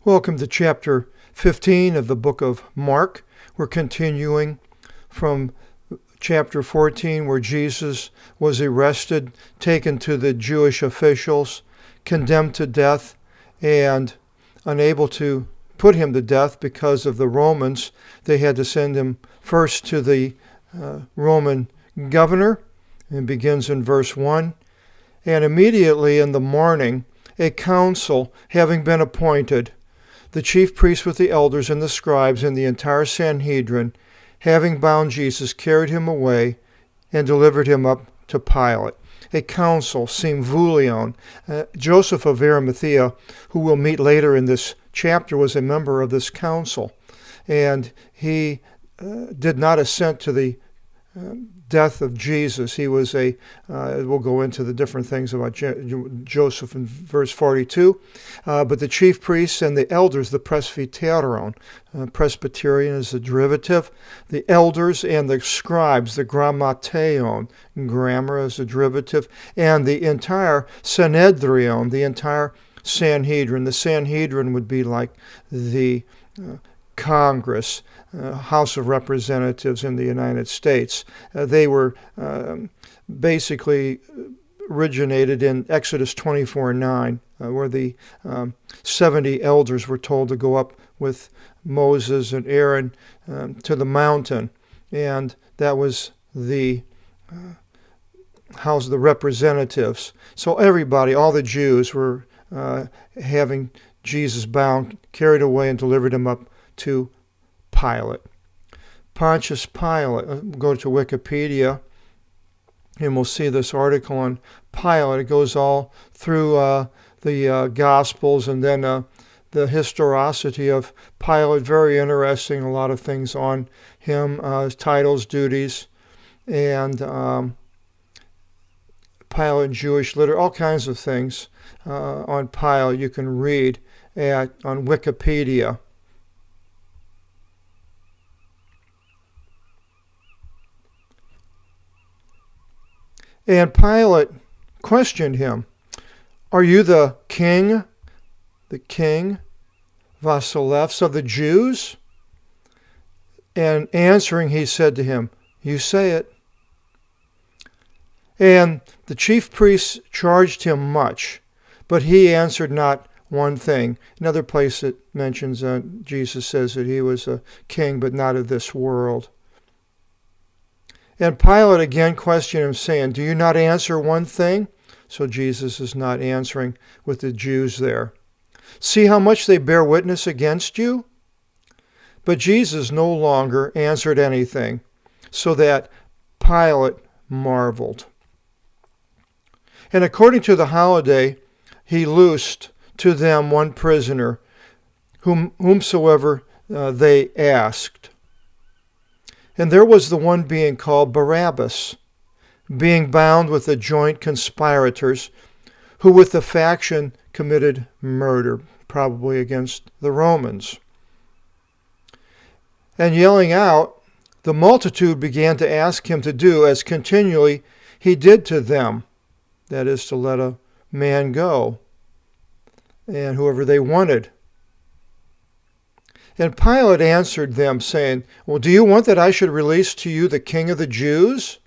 Welcome to chapter 15 of the book of Mark. We're continuing from chapter 14 where Jesus was arrested, taken to the Jewish officials, condemned to death, and unable to put him to death because of the Romans. They had to send him first to the Roman governor, and begins in verse 1. And immediately in the morning, a council having been appointed, the chief priests with the elders and the scribes and the entire Sanhedrin, having bound Jesus, carried him away and delivered him up to Pilate. A council, Simvulion. Joseph of Arimathea, who we'll meet later in this chapter, was a member of this council. And he did not assent to the death of Jesus. He was we'll go into the different things about Joseph in verse 42, but the chief priests and the elders, the presbyteron, Presbyterian is the derivative, the elders and the scribes, the grammateon, grammar is the derivative, and the entire Sanhedrion, the entire Sanhedrin. The Sanhedrin would be like the Congress, House of Representatives in the United States. They were basically originated in Exodus 24:9, where the 70 elders were told to go up with Moses and Aaron to the mountain, and that was the House of the Representatives. So everybody, all the Jews, were having Jesus bound, carried away, and delivered him up to Pilate. Pontius Pilate. Go to Wikipedia and we'll see this article on Pilate. It goes all through the Gospels and then the historicity of Pilate. Very interesting. A lot of things on him, his titles, duties, and Pilate, Jewish literature, all kinds of things on Pilate you can read on Wikipedia. And Pilate questioned him, "Are you the king Vasilevs of the Jews?" And answering, he said to him, "You say it." And the chief priests charged him much, but he answered not one thing. Another place it mentions, Jesus says that he was a king, but not of this world. And Pilate again questioned him, saying, "Do you not answer one thing?" So Jesus is not answering with the Jews there. "See how much they bear witness against you?" But Jesus no longer answered anything, so that Pilate marveled. And according to the holiday, he loosed to them one prisoner, whomsoever they asked. And there was the one being called Barabbas, being bound with the joint conspirators, who with the faction committed murder, probably against the Romans. And yelling out, the multitude began to ask him to do as continually he did to them, that is, to let a man go, and whoever they wanted. And Pilate answered them, saying, "Well, do you want that I should release to you the king of the Jews?"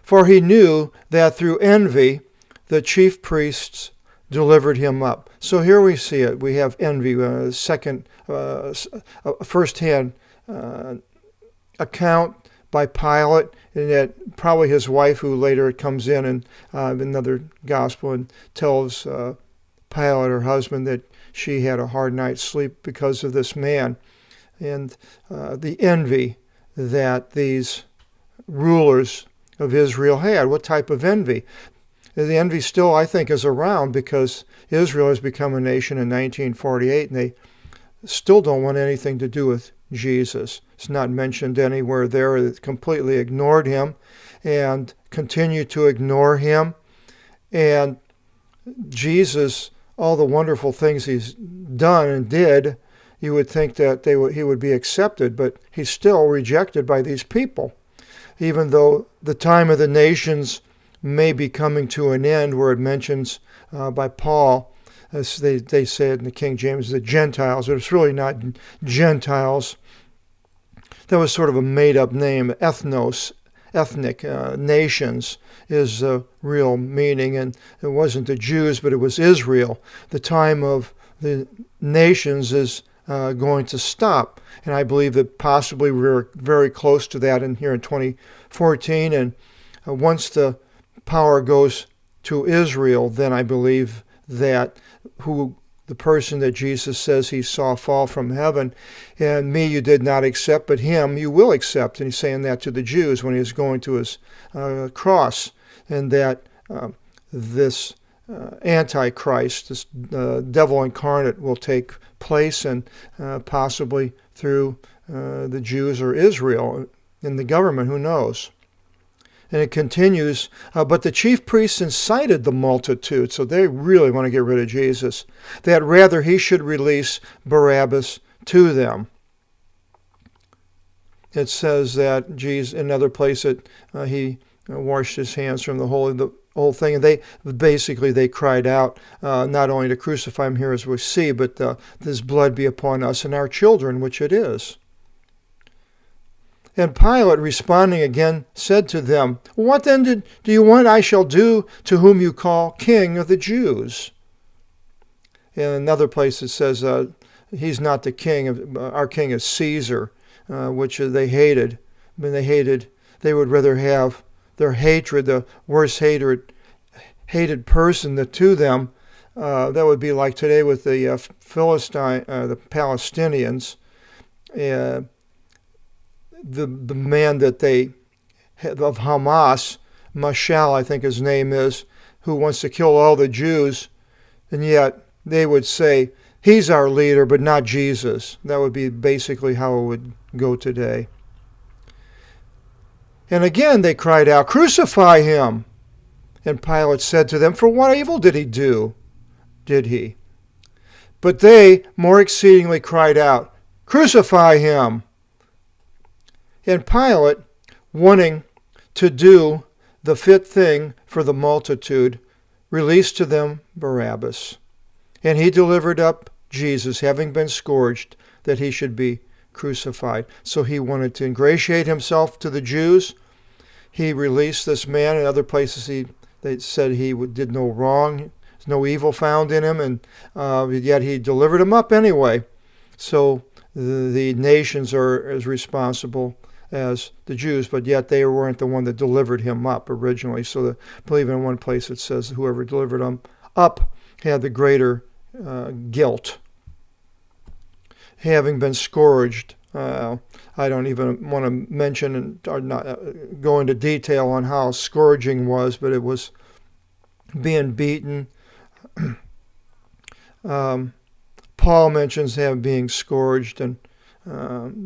For he knew that through envy the chief priests delivered him up. So here we see it. We have envy, first-hand account by Pilate, and that probably his wife, who later comes in another gospel and tells Pilate, her husband, that she had a hard night's sleep because of this man. And the envy that these rulers of Israel had. What type of envy? The envy still, I think, is around because Israel has become a nation in 1948 and they still don't want anything to do with Jesus. It's not mentioned anywhere there. They completely ignored him and continue to ignore him. And Jesus, all the wonderful things he's done and did, you would think that he would be accepted, but he's still rejected by these people. Even though the time of the nations may be coming to an end, where it mentions by Paul as they say it in the King James, the Gentiles, but it's really not Gentiles. That was sort of a made-up name. Ethnos, ethnic, nations is the real meaning, and it wasn't the Jews, but it was Israel. The time of the nations is going to stop, and I believe that possibly we're very close to that here in 2014, and once the power goes to Israel, then I believe that the person that Jesus says he saw fall from heaven, and me you did not accept, but him you will accept. And he's saying that to the Jews when he was going to his cross, and that this Antichrist, this devil incarnate, will take place, and possibly through the Jews or Israel in the government, who knows. And it continues, but the chief priests incited the multitude, so they really want to get rid of Jesus, that rather he should release Barabbas to them. It says that Jesus, in another place, that he washed his hands from the whole thing, and they cried out, not only to crucify him here as we see, but this blood be upon us and our children, which it is. And Pilate, responding again, said to them, what then do you want I shall do to whom you call King of the Jews? In another place it says, he's not the king, our king is Caesar, which they hated. They would rather have their hatred, the worst hated person to them. That would be like today with the the Palestinians. The man that of Hamas, Mashal, I think his name is, who wants to kill all the Jews, and yet they would say, he's our leader, but not Jesus. That would be basically how it would go today. And again they cried out, crucify him! And Pilate said to them, for what evil did he do? Did he? But they more exceedingly cried out, crucify him! And Pilate, wanting to do the fit thing for the multitude, released to them Barabbas. And he delivered up Jesus, having been scourged, that he should be crucified. So he wanted to ingratiate himself to the Jews. He released this man. In other places they said he did no wrong. There's no evil found in him, and yet he delivered him up anyway. So the nations are as responsible as the Jews, but yet they weren't the one that delivered him up originally. So I believe in one place it says whoever delivered him up had the greater guilt. Having been scourged, I don't even want to mention or not go into detail on how scourging was, but it was being beaten. Paul mentions him being scourged and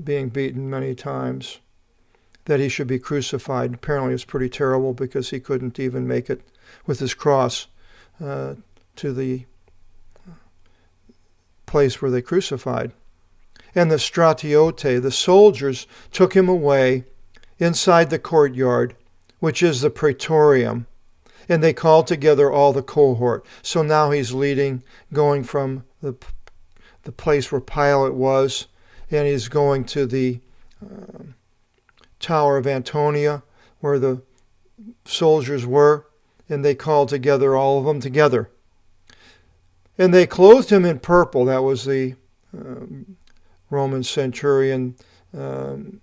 being beaten many times, that he should be crucified. Apparently it's pretty terrible because he couldn't even make it with his cross to the place where they crucified. And the stratiote, the soldiers, took him away inside the courtyard, which is the praetorium, and they called together all the cohort. So now he's going from the place where Pilate was, and he's going to the Tower of Antonia, where the soldiers were, and they called together all of them together. And they clothed him in purple. That was the Roman centurion, the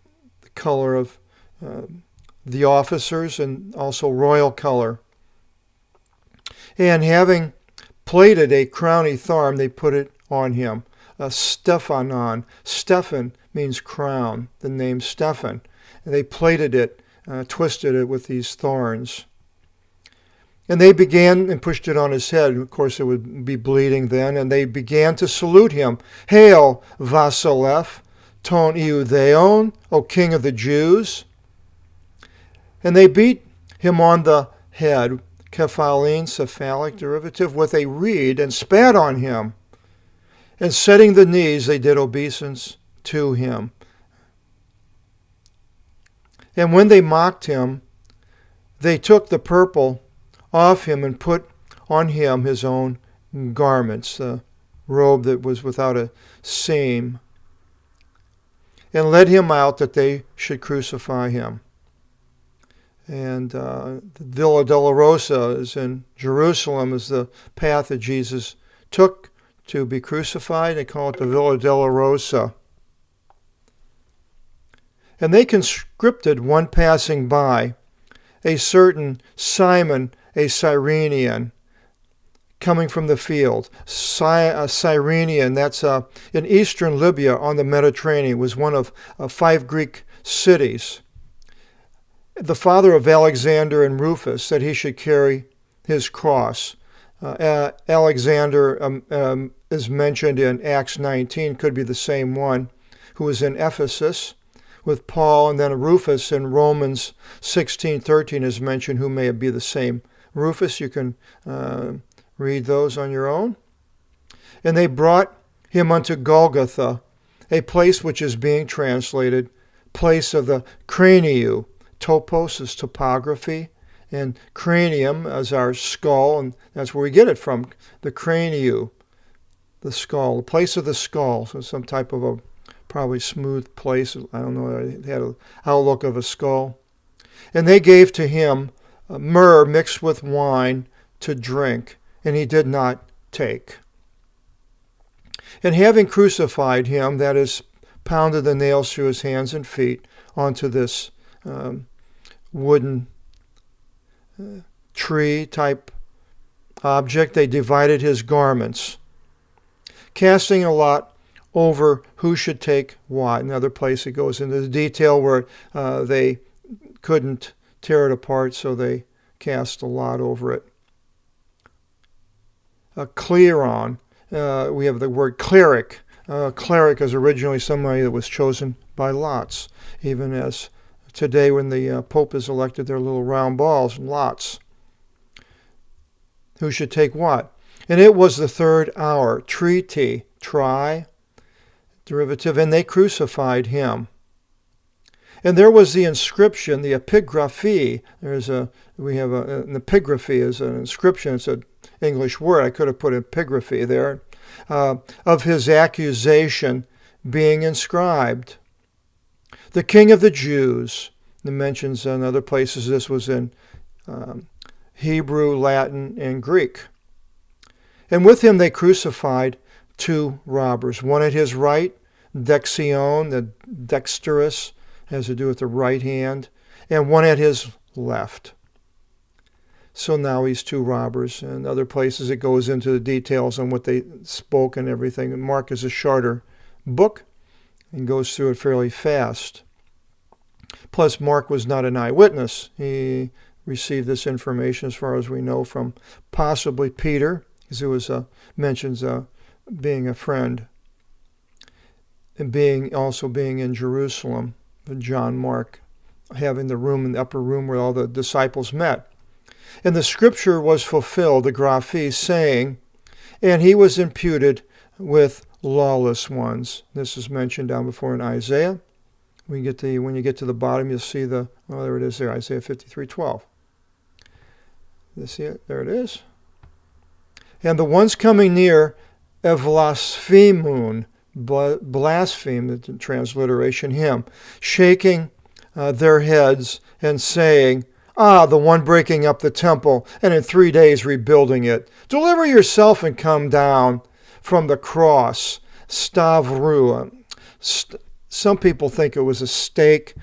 color of the officers, and also royal color. And having plaited a crowny thorn, they put it on him. Stephanon. Stephan means crown, the name Stephan. And they plaited it, twisted it with these thorns. And they began and pushed it on his head. Of course, it would be bleeding then. And they began to salute him. Hail, Vasileph, ton Iudeon, O King of the Jews. And they beat him on the head, cephalene, cephalic derivative, with a reed, and spat on him. And setting the knees, they did obeisance to him. And when they mocked him, they took the purple off him and put on him his own garments, the robe that was without a seam, and led him out that they should crucify him. And the Via Dolorosa is in Jerusalem, is the path that Jesus took to be crucified. They call it the Via Dolorosa. And they conscripted one passing by, a certain Simon, a Cyrenian, coming from the field. Cyrenian, that's in eastern Libya on the Mediterranean, was one of 5 Greek cities. The father of Alexander and Rufus said he should carry his cross. Alexander is mentioned in Acts 19, could be the same one, who was in Ephesus with Paul, and then Rufus in Romans 16:13 is mentioned, who may be the same Rufus. You can read those on your own. And they brought him unto Golgotha, a place which is being translated, place of the cranium. Topos is topography, and cranium is our skull, and that's where we get it from, the cranium, the skull, the place of the skull. So some type of a probably smooth place. I don't know, it had an outlook of a skull. And they gave to him myrrh mixed with wine to drink, and he did not take. And having crucified him, that is, pounded the nails through his hands and feet onto this wooden tree type object, they divided his garments, casting a lot over who should take what. Another place it goes into the detail where they couldn't tear it apart, so they cast a lot over it. A cleron, we have the word cleric. Cleric is originally somebody that was chosen by lots, even as today when the Pope is elected, they're little round balls, lots. Who should take what? And it was the 3rd hour, triti, tri, derivative, and they crucified him. And there was the inscription, the epigraphy. We have an epigraphy is an inscription. It's an English word. I could have put epigraphy there. Of his accusation being inscribed. The King of the Jews. It mentions in other places this was in Hebrew, Latin, and Greek. And with him they crucified 2 robbers. One at his right, dexion, the dexterous, has to do with the right hand, and one at his left. So now he's 2 robbers. And other places it goes into the details on what they spoke and everything. And Mark is a shorter book and goes through it fairly fast. Plus, Mark was not an eyewitness. He received this information, as far as we know, from possibly Peter, because it was mentions being a friend, and also being in Jerusalem, John Mark, having the room in the upper room where all the disciples met. And the scripture was fulfilled, the graphe, saying, and he was imputed with lawless ones. This is mentioned down before in Isaiah. When you get to the bottom, you'll see there it is there, Isaiah 53:12. You see it? There it is. And the ones coming near, blasphemun, blaspheme, the transliteration, him, shaking their heads and saying, the one breaking up the temple and in 3 days rebuilding it. Deliver yourself and come down from the cross. Stavru. Some people think it was a stake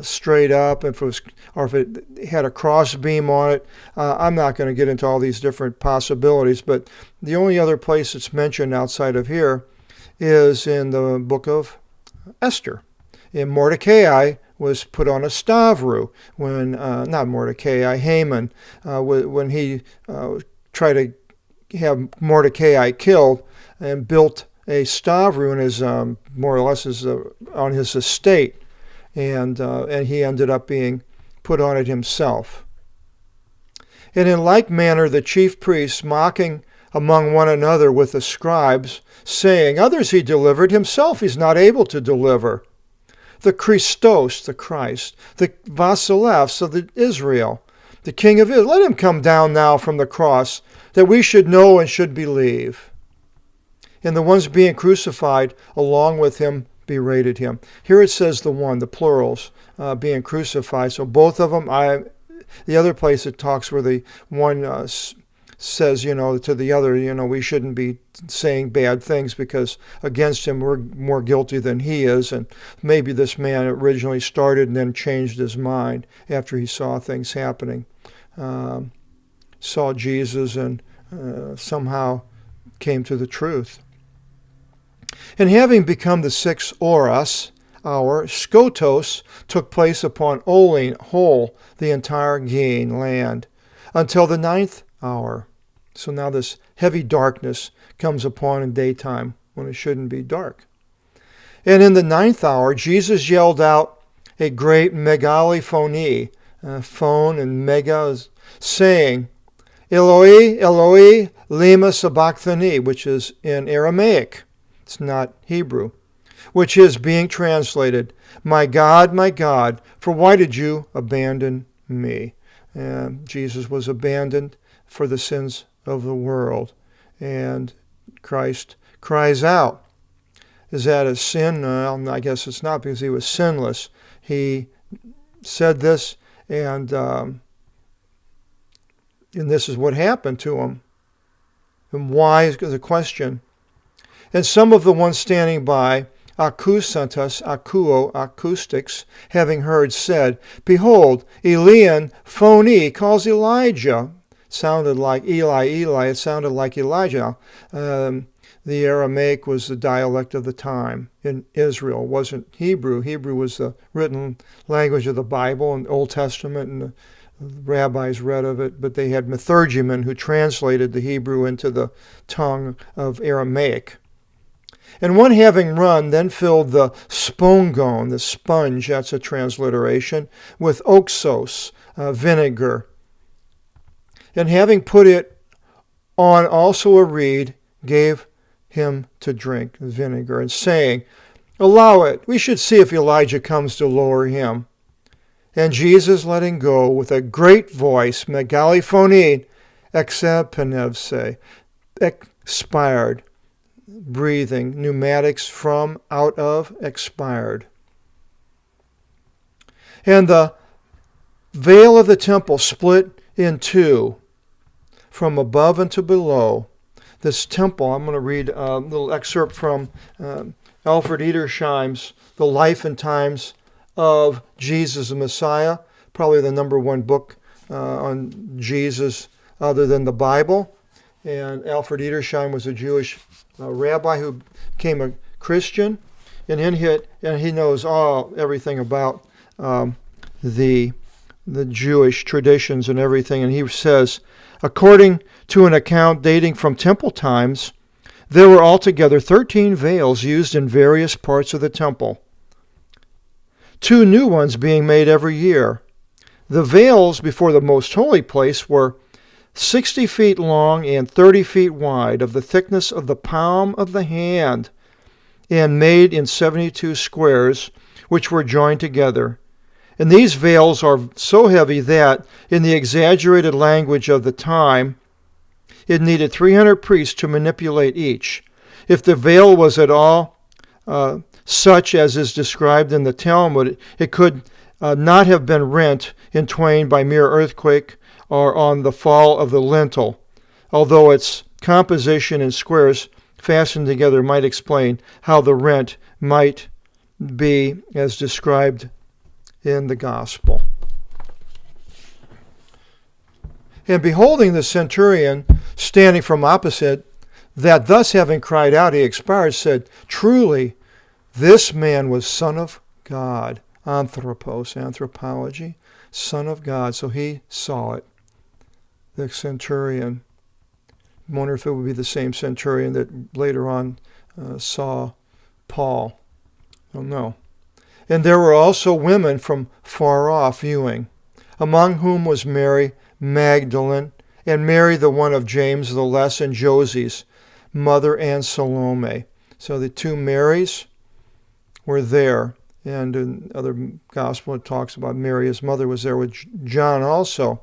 straight up, or if it had a cross beam on it. I'm not going to get into all these different possibilities, but the only other place it's mentioned outside of here is in the book of Esther. And Mordecai was put on a stavru when, not Mordecai, Haman, when he tried to have Mordecai killed and built a stavru in his, more or less, on his estate, and he ended up being put on it himself. And in like manner the chief priests, mocking among one another with the scribes, saying, others he delivered, himself he's not able to deliver. The Christos, the Christ, the Vasilevs of Israel, the King of Israel, let him come down now from the cross, that we should know and should believe. And the ones being crucified along with him berated him. Here it says the plurals, being crucified. So both of them, the other place it talks where the one says, to the other, we shouldn't be saying bad things because against him we're more guilty than he is. And maybe this man originally started and then changed his mind after he saw things happening. Saw Jesus and somehow came to the truth. And having become the 6th oros, hour, skotos took place upon whole the entire Gain land until the 9th hour. So now this heavy darkness comes upon in daytime when it shouldn't be dark. And in the 9th hour, Jesus yelled out a great megalophony, phone and mega, saying, Eloi, Eloi, lema sabachthani, which is in Aramaic. It's not Hebrew, which is being translated, my God, for why did you abandon me? And Jesus was abandoned for the sins of the world. And Christ cries out. Is that a sin? I guess it's not, because he was sinless. He said this, and this is what happened to him. And why is the question. And some of the ones standing by, acoustics, having heard, said, Behold, Elian phony calls Elijah. Sounded like Eli, it sounded like Elijah. The Aramaic was the dialect of the time in Israel. It wasn't Hebrew. Hebrew was the written language of the Bible and the Old Testament, and the rabbis read of it, but they had methergymen who translated the Hebrew into the tongue of Aramaic. And one having run then filled the spongon, the sponge, that's a transliteration, with oxos, vinegar. And having put it on also a reed, gave him to drink vinegar, and saying, Allow it, we should see if Elijah comes to lower him. And Jesus, letting go with a great voice, megalophone, exepenevse, expired, breathing, pneumatics from, out of, expired. And the veil of the temple split in two, from above and to below. This temple, I'm going to read a little excerpt from Alfred Edersheim's The Life and Times of Jesus the Messiah, probably the #1 book on Jesus other than the Bible. And Alfred Edersheim was a Jewish rabbi who became a Christian, and he knows everything about the Jewish traditions and everything. And he says, according to an account dating from temple times, there were altogether 13 veils used in various parts of the temple, 2 new ones being made every year. The veils before the most holy place were 60 feet long and 30 feet wide, of the thickness of the palm of the hand, and made in 72 squares, which were joined together. And these veils are so heavy that, in the exaggerated language of the time, it needed 300 priests to manipulate each. If the veil was at all such as is described in the Talmud, it could not have been rent in twain by mere earthquake or on the fall of the lintel, although its composition in squares fastened together might explain how the rent might be as described in the gospel. And beholding the centurion standing from opposite, that thus having cried out, he expired, said, Truly, this man was Son of God. Anthropos, anthropology, Son of God. So he saw it. The centurion. I wonder if it would be the same centurion that later on saw Paul. I don't know. And there were also women from far off viewing, among whom was Mary Magdalene, and Mary the one of James the Less, and Joses, mother, and Salome. So the 2 Marys were there. And in other gospel it talks about Mary, his mother, was there with John also,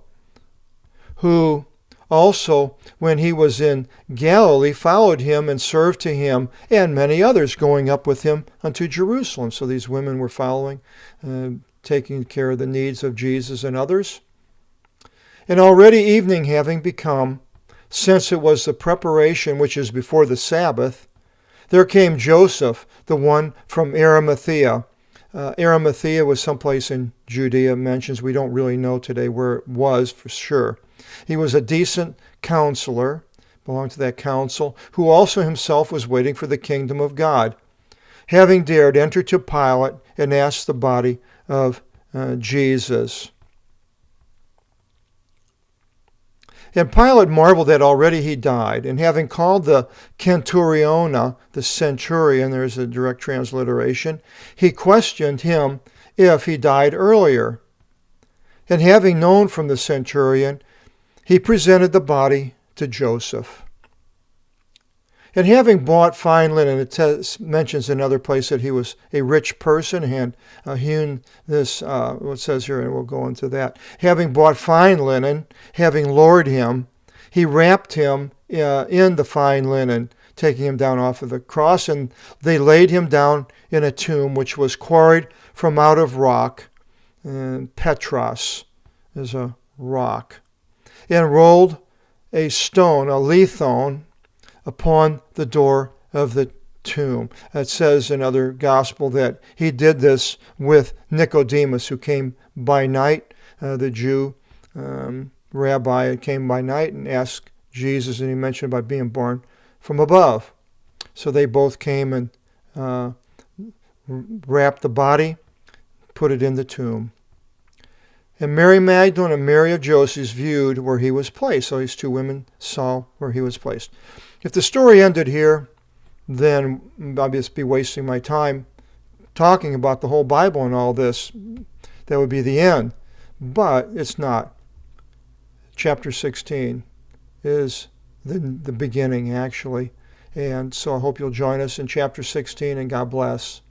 who also, when he was in Galilee, followed him and served to him, and many others going up with him unto Jerusalem. So these women were following, taking care of the needs of Jesus and others. And already evening having become, since it was the preparation which is before the Sabbath, there came Joseph, the one from Arimathea. Arimathea was someplace in Judea, mentions. We don't really know today where it was for sure. He was a decent counselor, belonged to that council, who also himself was waiting for the kingdom of God, having dared enter to Pilate and ask the body of Jesus. And Pilate marveled that already he died, and having called the centuriona, the centurion, there's a direct transliteration, he questioned him if he died earlier. And having known from the centurion, he presented the body to Joseph. And having bought fine linen, it mentions in another place that he was a rich person and hewn this, what it says here, and we'll go into that. Having bought fine linen, having lowered him, he wrapped him in the fine linen, taking him down off of the cross, and they laid him down in a tomb which was quarried from out of rock, and Petros is a rock, and rolled a stone, a lithon, upon the door of the tomb. It says in another gospel that he did this with Nicodemus, who came by night, the Jew rabbi came by night and asked Jesus, and he mentioned about being born from above. So they both came and wrapped the body, put it in the tomb. And Mary Magdalene and Mary of Joses viewed where he was placed. So these two women saw where he was placed. If the story ended here, then I'd just be wasting my time talking about the whole Bible and all this. That would be the end. But it's not. Chapter 16 is the beginning, actually. And so I hope you'll join us in chapter 16, and God bless.